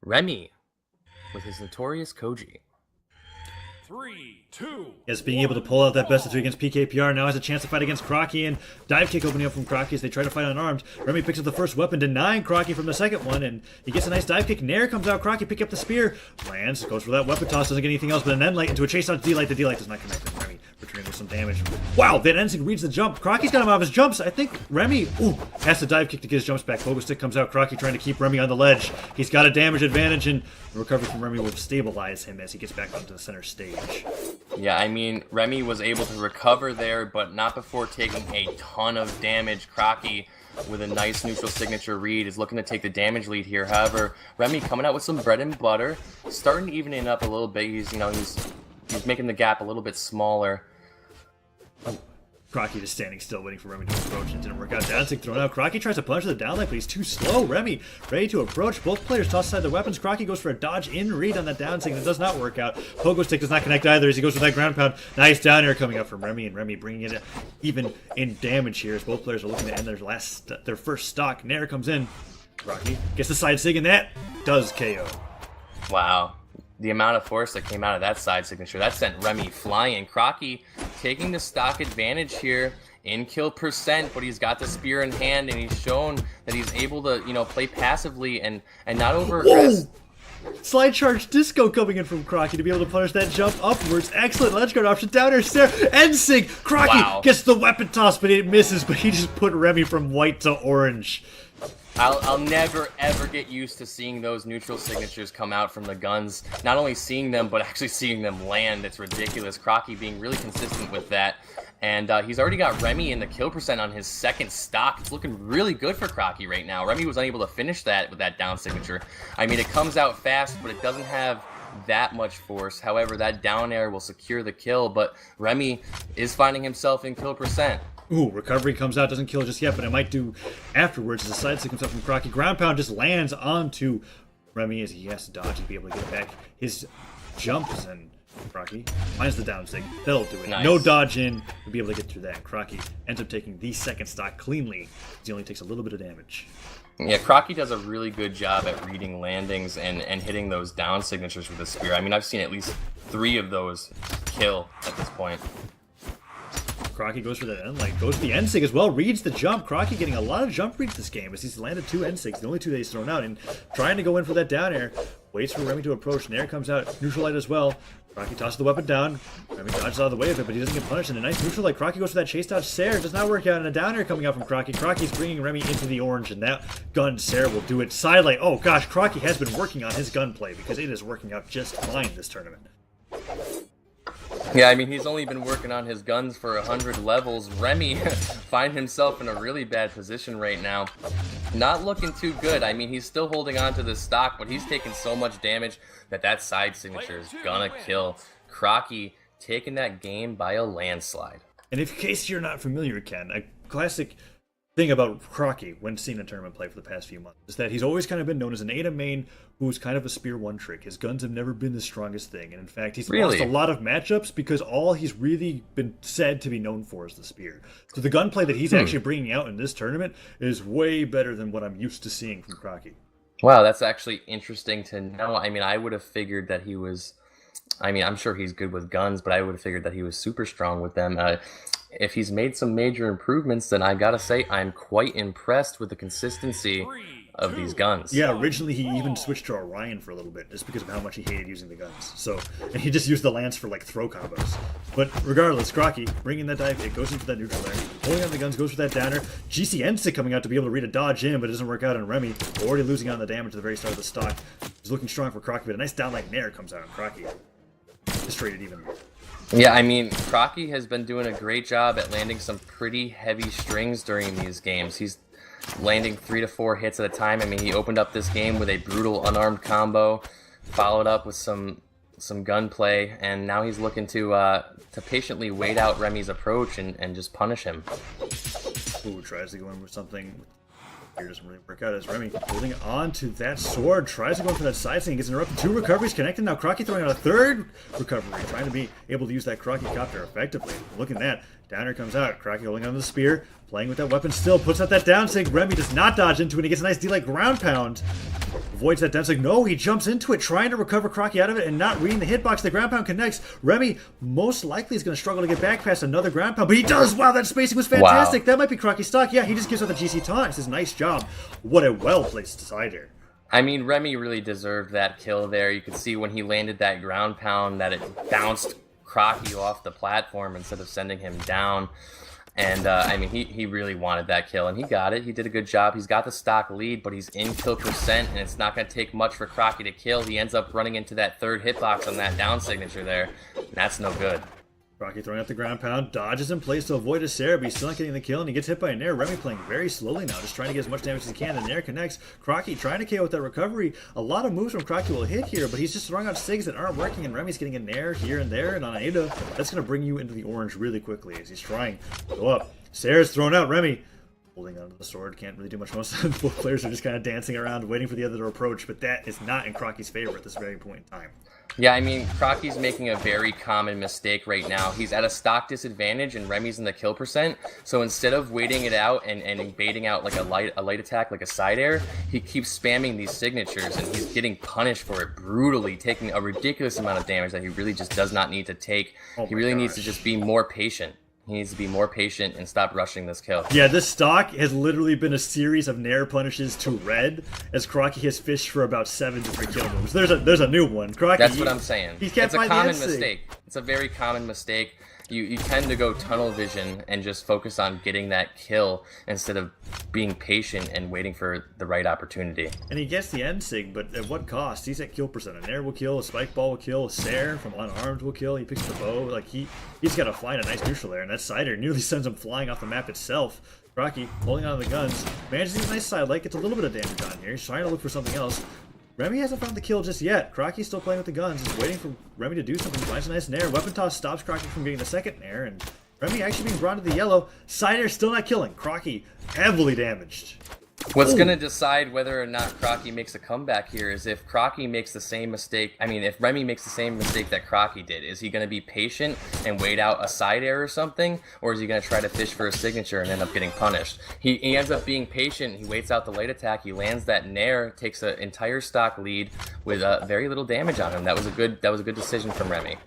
Remmy with his notorious Koji. 3, 2. Yes, being able to pull out that best of 3 against PKPR now has a chance to fight against Crockie, and dive kick opening up from Crockie as they try to fight unarmed. Remmy picks up the first weapon, denying Crockie from the second one, and he gets a nice dive kick. Nair comes out, Crockie pick up the spear, lands, goes for that weapon toss, doesn't get anything else, but an end light into a chase out to D-Light. The D-Light does not connect with Remmy, returning with some damage. Wow, that Ensing reads the jump. Crockie's got him out of his jumps. I think Remmy, has to dive kick to get his jumps back. Pogo stick comes out, Crockie trying to keep Remmy on the ledge. He's got a damage advantage, and the recovery from Remmy will stabilize him as he gets back onto the center stage. Yeah, I mean, Remmy was able to recover there, but not before taking a ton of damage. Crockie, with a nice neutral signature read, is looking to take the damage lead here. However, Remmy coming out with some bread and butter, starting to even it up a little bit. He's making the gap a little bit smaller. Crockie just standing still, waiting for Remmy to approach. It didn't work out. Downsig thrown out. Crockie tries to punch the down leg, but he's too slow. Remmy ready to approach. Both players toss aside their weapons. Crockie goes for a dodge in read on that downsig, and it does not work out. Pogo stick does not connect either as he goes with that ground pound. Nice down air coming up from Remmy, and Remmy bringing it even in damage here as both players are looking to end their first stock. Nair comes in. Crockie gets the side sig, and that does KO. Wow. The amount of force that came out of that side signature, that sent Remmy flying. Crockie taking the stock advantage here in kill percent, but he's got the spear in hand, and he's shown that he's able to, play passively and not over-aggress. Slide charge disco coming in from Crockie to be able to punish that jump upwards. Excellent ledge guard option. Down air stare. Ensing. Crockie gets the weapon toss, but it misses, but he just put Remmy from white to orange. I'll never, ever get used to seeing those neutral signatures come out from the guns. Not only seeing them, but actually seeing them land. It's ridiculous. Crockie being really consistent with that. And he's already got Remmy in the kill percent on his second stock. It's looking really good for Crockie right now. Remmy was unable to finish that with that down signature. I mean, it comes out fast, but it doesn't have that much force. However, that down air will secure the kill, but Remmy is finding himself in kill percent. Recovery comes out, doesn't kill just yet, but it might do afterwards as the side stick comes up from Crockie. Ground pound just lands onto Remmy as he has to dodge to be able to get back his jumps, and Crockie finds the down stick. That'll do it. Nice. No dodge in to be able to get through that. Crockie ends up taking the second stock cleanly. He only takes a little bit of damage. Yeah, Crockie does a really good job at reading landings and hitting those down signatures with the spear. I mean, I've seen at least 3 of those kill at this point. Crockie goes for that end light, goes for the end sig as well, reads the jump. Crockie getting a lot of jump reads this game as he's landed 2 end sigs, the only 2 that he's thrown out, and trying to go in for that down air. Waits for Remmy to approach. Nair comes out, neutral light as well. Crockie tosses the weapon down. Remmy dodges out of the way of it, but he doesn't get punished. And a nice neutral light. Crockie goes for that chase dodge. Sair does not work out, and a down air coming out from Crockie. Crockie's bringing Remmy into the orange, and that gun Sair will do it. Side light. Oh gosh, Crockie has been working on his gunplay because it is working out just fine this tournament. Yeah, I mean, he's only been working on his guns for 100 levels. Remmy finds himself in a really bad position right now. Not looking too good. I mean, he's still holding on to this stock, but he's taking so much damage that side signature is gonna kill. Crockie taking that game by a landslide. And in case you're not familiar, Ken, a classic thing about Crockie when seen in tournament play for the past few months is that he's always kind of been known as an Ada main who's kind of a spear one trick. His guns have never been the strongest thing, and in fact he's lost a lot of matchups because all he's really been said to be known for is the spear. So the gunplay that he's actually bringing out in this tournament is way better than what I'm used to seeing from Crockie. Wow, that's actually interesting to know. I mean, I would have figured that he was, I mean, I'm sure he's good with guns, but I would have figured that he was super strong with them. If he's made some major improvements, then I gotta say I'm quite impressed with the consistency of these guns. Yeah, originally he even switched to Orion for a little bit just because of how much he hated using the guns. So, and he just used the lance for like throw combos. But regardless, Crockie bringing that dive, it goes into that neutral there, pulling on the guns, goes for that downer. GCS019 coming out to be able to read a dodge in, but it doesn't work out on Remmy. Already losing on the damage at the very start of the stock. He's looking strong for Crockie, but a nice down like Nair comes out on Crockie. Destroyed it even more. Yeah, I mean, Crockie has been doing a great job at landing some pretty heavy strings during these games. He's landing 3 to 4 hits at a time. I mean, he opened up this game with a brutal unarmed combo, followed up with some gunplay, and now he's looking to patiently wait out Remmy's approach and just punish him. Tries to go in with something. Here doesn't really work out as Remmy holding on to that sword, tries to go in for that side swing, gets interrupted. 2 recoveries connected. Now Crockie throwing out a 3rd recovery, trying to be able to use that Crockie copter effectively. Look at that. Downer comes out. Crockie holding on to the spear, playing with that weapon still, puts out that down sig. Remmy does not dodge into it, and he gets a nice D-like ground pound. avoids that down sig. No, he jumps into it, trying to recover Crockie out of it and not reading the hitbox. The ground pound connects. Remmy most likely is going to struggle to get back past another ground pound, but he does! Wow, that spacing was fantastic! Wow. That might be Crockie's stock. Yeah, he just gives out the GC taunt. It's his nice job. What a well-placed side here. I mean, Remmy really deserved that kill there. You could see when he landed that ground pound that it bounced Crockie off the platform instead of sending him down. And, I mean, he really wanted that kill, and he got it. He did a good job. He's got the stock lead, but he's in kill percent, and it's not going to take much for Crockie to kill. He ends up running into that third hitbox on that down signature there, and that's no good. Crockie throwing out the ground pound, dodges in place to avoid a Sarah, but he's still not getting the kill, and he gets hit by a Nair. Remmy playing very slowly now, just trying to get as much damage as he can. The Nair connects. Crockie trying to KO with that recovery. A lot of moves from Crockie will hit here, but he's just throwing out SIGs that aren't working, and Remmy's getting a Nair here and there, and on Ada, that's going to bring you into the orange really quickly as he's trying to go up. Sarah's thrown out. Remmy holding onto the sword, can't really do much most of both players are just kind of dancing around, waiting for the other to approach, but that is not in Crockie's favor at this very point in time. Yeah, I mean, Crockie's making a very common mistake right now. He's at a stock disadvantage, and Remmy's in the kill percent. So instead of waiting it out and baiting out like a light attack, like a side air, he keeps spamming these signatures, and he's getting punished for it brutally, taking a ridiculous amount of damage that he really just does not need to take. He really needs to just be more patient. He needs to be more patient and stop rushing this kill. Yeah, this stock has literally been a series of Nair punishes to red, as Crockie has fished for about 7 different kill moves. There's a new one. Crockie, that's what I'm saying. He can't it's a common mistake. It's a very common mistake. You tend to go tunnel vision and just focus on getting that kill instead of being patient and waiting for the right opportunity. And he gets the end sig, but at what cost? He's at kill percent. A Nair will kill, a spike ball will kill, a Sair from unarmed will kill. He picks the bow. Like he's got to find a nice neutral there, and that sider nearly sends him flying off the map itself. Crockie holding on to the guns, manages to get a nice side light, gets a little bit of damage on here. He's trying to look for something else. Remmy hasn't found the kill just yet. Crockie's still playing with the guns. He's waiting for Remmy to do something. He finds a nice Nair. Weapon toss stops Crockie from getting the second Nair, and Remmy actually being brought to the yellow. Side air still not killing. Crockie heavily damaged. What's going to decide whether or not Crockie makes a comeback here is if Crockie makes the same mistake. I mean, if Remmy makes the same mistake that Crockie did. Is he going to be patient and wait out a side air or something? Or is he going to try to fish for a signature and end up getting punished? He ends up being patient. He waits out the late attack. He lands that Nair, takes an entire stock lead with very little damage on him. That was a good decision from Remmy.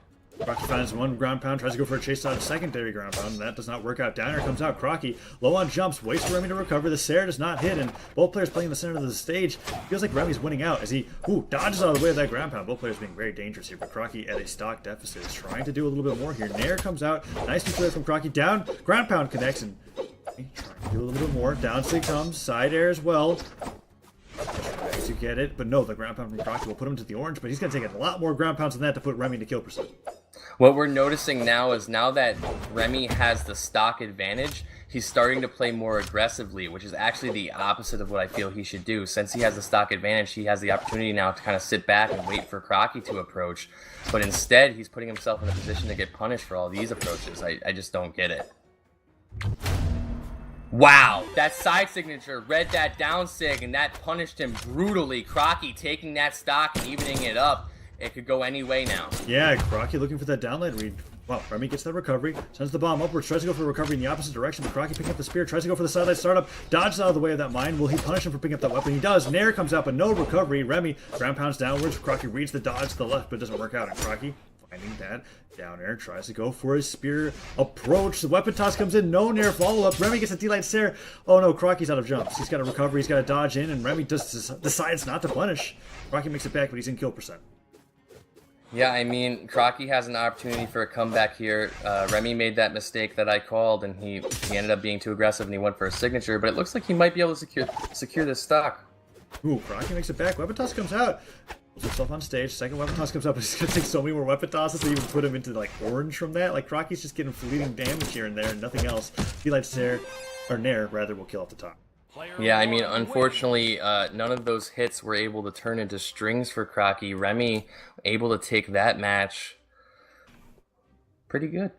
Crockie finds one ground pound, tries to go for a chase on a secondary ground pound, and that does not work out. Downer comes out. Crockie low on jumps, waits for Remmy to recover. The Sair does not hit, and both players playing in the center of the stage. Feels like Remmy's winning out as he dodges out of the way of that ground pound. Both players being very dangerous here, but Crockie at a stock deficit is trying to do a little bit more here. Nair comes out, nice clear from Crockie. Down, ground pound connects, and trying to do a little bit more. Down sig comes, side air as well. Trying to get it, but no, the ground pound from Crockie will put him to the orange, but he's going to take a lot more ground pounds than that to put Remmy into kill percent. What we're noticing now is now that Remmy has the stock advantage, he's starting to play more aggressively, which is actually the opposite of what I feel he should do. Since he has the stock advantage, he has the opportunity now to kind of sit back and wait for Crockie to approach. But instead, he's putting himself in a position to get punished for all these approaches. I just don't get it. Wow, that side signature read that down sig, and that punished him brutally. Crockie taking that stock and evening it up. It could go any way now. Yeah, Crockie looking for that downline read. Wow, Remmy gets that recovery, sends the bomb upwards, tries to go for a recovery in the opposite direction, but Crockie picking up the spear, tries to go for the sidelight startup, dodges out of the way of that mine. Will he punish him for picking up that weapon? He does. Nair comes out, but no recovery. Remmy ground pounds downwards. Crockie reads the dodge to the left, but it doesn't work out. And Crockie, finding that down air, tries to go for his spear approach. The weapon toss comes in, no Nair follow-up. Remmy gets a D-light Sair. Oh no, Crockie's out of jumps. He's got to recover, he's got to dodge in, and Remmy just decides not to punish. Crockie makes it back, but he's in kill percent. Yeah, I mean, Crockie has an opportunity for a comeback here. Remmy made that mistake that I called, and he ended up being too aggressive, and he went for a signature, but it looks like he might be able to secure this stock. Ooh, Crockie makes it back. Weapon toss comes out. Puts himself on stage. Second weapon toss comes up, but he's going to take so many more weapon tosses to even put him into, like, orange from that. Like, Crockie's just getting fleeting damage here and there, and nothing else. He likes Sair, or Nair, rather, will kill off the top. Yeah, I mean, unfortunately, none of those hits were able to turn into strings for Crockie. Remmy able to take that match pretty good.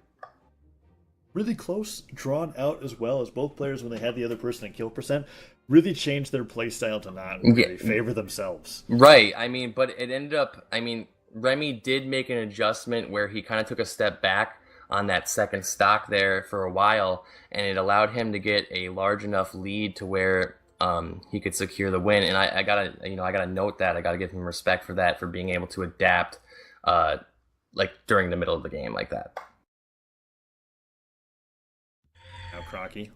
Really close, drawn out as well, as both players, when they had the other person in kill percent, really changed their playstyle to not really favor themselves. Right, I mean, but it ended up, I mean, Remmy did make an adjustment where he kind of took a step back on that second stock there for a while, and it allowed him to get a large enough lead to where he could secure the win. And I gotta note that. I gotta give him respect for that, for being able to adapt like during the middle of the game like that. Now Crockie.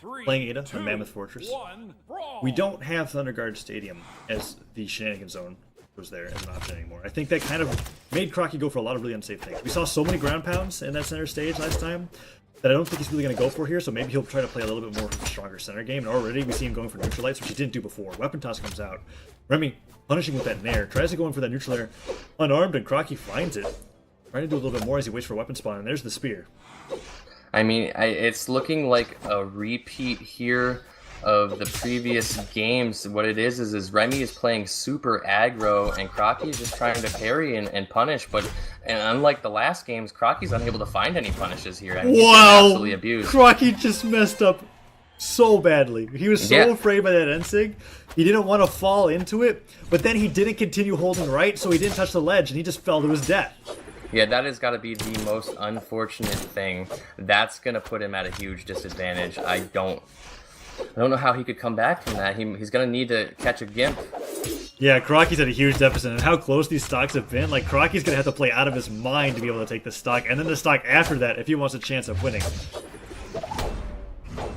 3, Playing Ada 2, on Mammoth Fortress. 1, brawl. We don't have Thunderguard Stadium as the shenanigan zone was there as an option anymore. I think that kind of made Crockie go for a lot of really unsafe things. We saw so many ground pounds in that center stage last time that I don't think he's really going to go for here, so maybe he'll try to play a little bit more of a stronger center game. And already we see him going for neutral lights, which he didn't do before. Weapon toss comes out. Remy punishing with that nair, tries to go in for that neutral air unarmed, and Crockie finds it. Trying to do a little bit more as he waits for weapon spawn, and there's the spear. I mean, it's looking like a repeat here of the previous games. What it is Remy is playing super aggro, and Crockie is just trying to parry and punish. But and unlike the last games, Crockie's unable to find any punishes here. I mean, he's getting absolutely abused. Crockie just messed up so badly. He was so afraid by that Ensig. He didn't want to fall into it, but then he didn't continue holding right, so he didn't touch the ledge, and he just fell to his death. Yeah, that has got to be the most unfortunate thing. That's going to put him at a huge disadvantage. I don't know how he could come back from that. He's going to need to catch a Gimp. Yeah, Crockie's at a huge deficit, and how close these stocks have been. Like, Crockie's going to have to play out of his mind to be able to take the stock, and then the stock after that if he wants a chance of winning.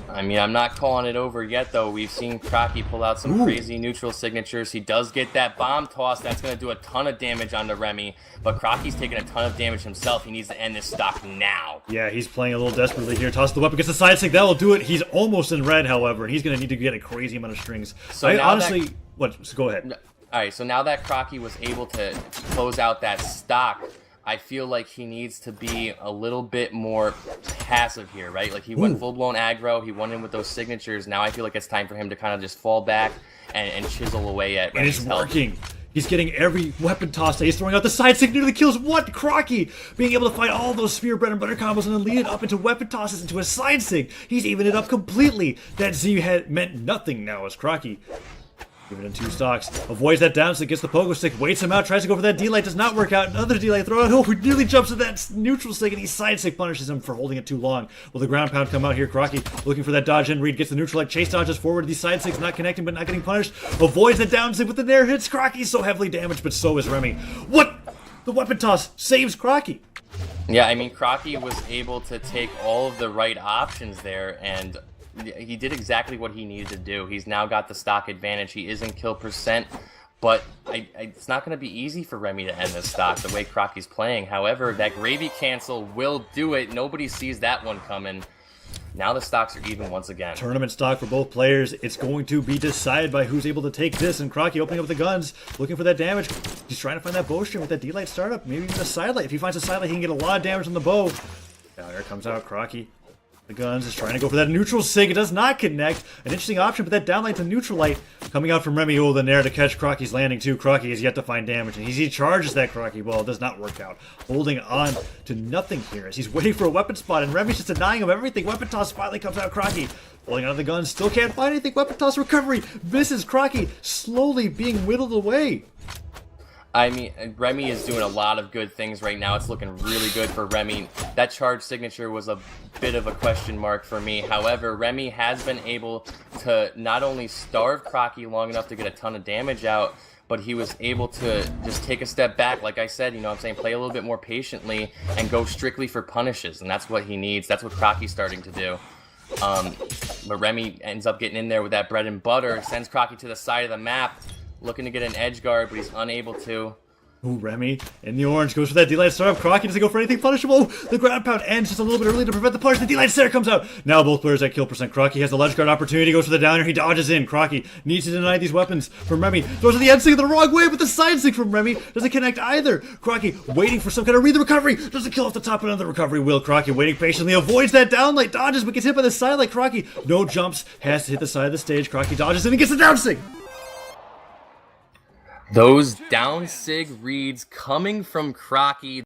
I mean, I'm not calling it over yet, though. We've seen Crockie pull out some crazy neutral signatures. He does get that bomb toss. That's going to do a ton of damage onto Remy, but Crockie's taking a ton of damage himself. He needs to end this stock now. Yeah, he's playing a little desperately here. Toss the weapon, gets the side stick. That will do it. He's almost in red, however, and he's going to need to get a crazy amount of strings. So honestly, so go ahead. All right, so now that Crockie was able to close out that stock, I feel like he needs to be a little bit more passive here, right? Like, he went full-blown aggro, he went in with those signatures. Now I feel like it's time for him to kind of just fall back and chisel away at Remy's And it's working. He's getting every weapon toss that he's throwing out. The side stick nearly kills what? Crockie being able to fight all those spear bread and butter combos and then lead it up into weapon tosses into a side stick. He's evened it up completely. That Z had meant nothing now as Crockie, give it in 2 stocks, avoids that down stick, gets the pogo stick, waits him out, tries to go for that D-light, does not work out, another D-light throw out, he nearly jumps at that neutral stick, and he side stick punishes him for holding it too long. Will the ground pound come out here? Crockie looking for that dodge in, Reed gets the neutral light, chase dodges forward, these side sticks not connecting but not getting punished, avoids the down stick with the nair hits, Crockie's so heavily damaged, but so is Remy. What? The weapon toss saves Crockie. Yeah, I mean, Crockie was able to take all of the right options there, and he did exactly what he needed to do. He's now got the stock advantage. He is in kill percent, but it's not going to be easy for Remy to end this stock the way Crockie's playing. However, that gravy cancel will do it. Nobody sees that one coming. Now the stocks are even once again. Tournament stock for both players. It's going to be decided by who's able to take this, and Crockie opening up the guns, looking for that damage. He's trying to find that bowstring with that D-light startup, maybe even a sidelight. If he finds a sidelight, he can get a lot of damage on the bow. Now there comes out Crockie. The guns is trying to go for that neutral sig. It does not connect. An interesting option, but that downlight to neutral light coming out from Remy. Oh, the nair to catch Crockie's landing too. Crockie has yet to find damage, and he charges that Crockie ball. It does not work out. Holding on to nothing here as he's waiting for a weapon spot, and Remy's just denying him everything. Weapon toss finally comes out. Crockie pulling out of the gun. Still can't find anything. Weapon toss recovery. Misses. Crockie slowly being whittled away. I mean, Remy is doing a lot of good things right now. It's looking really good for Remy. That charge signature was a bit of a question mark for me. However, Remy has been able to not only starve Crockie long enough to get a ton of damage out, but he was able to just take a step back, like I said, play a little bit more patiently and go strictly for punishes, and that's what he needs. That's what Crockie's starting to do. But Remy ends up getting in there with that bread and butter, sends Crockie to the side of the map, looking to get an edge guard, but he's unable to. Ooh, Remy in the orange goes for that D-light startup. Crockie doesn't go for anything punishable. The ground pound ends just a little bit early to prevent the punish. The D-light stare comes out. Now both players at kill percent. Crockie has the ledge guard opportunity, goes for the downer. He dodges in. Crockie needs to deny these weapons from Remy. Throws to the end stick the wrong way, but the side stick from Remy doesn't connect either. Crockie waiting for some kind of read the recovery. Doesn't kill off the top, another recovery will. Crockie waiting patiently, avoids that downlight, dodges, but gets hit by the side like Crockie. No jumps, has to hit the side of the stage. Crockie dodges in and gets the down stick. Those down sig reads coming from Crockie.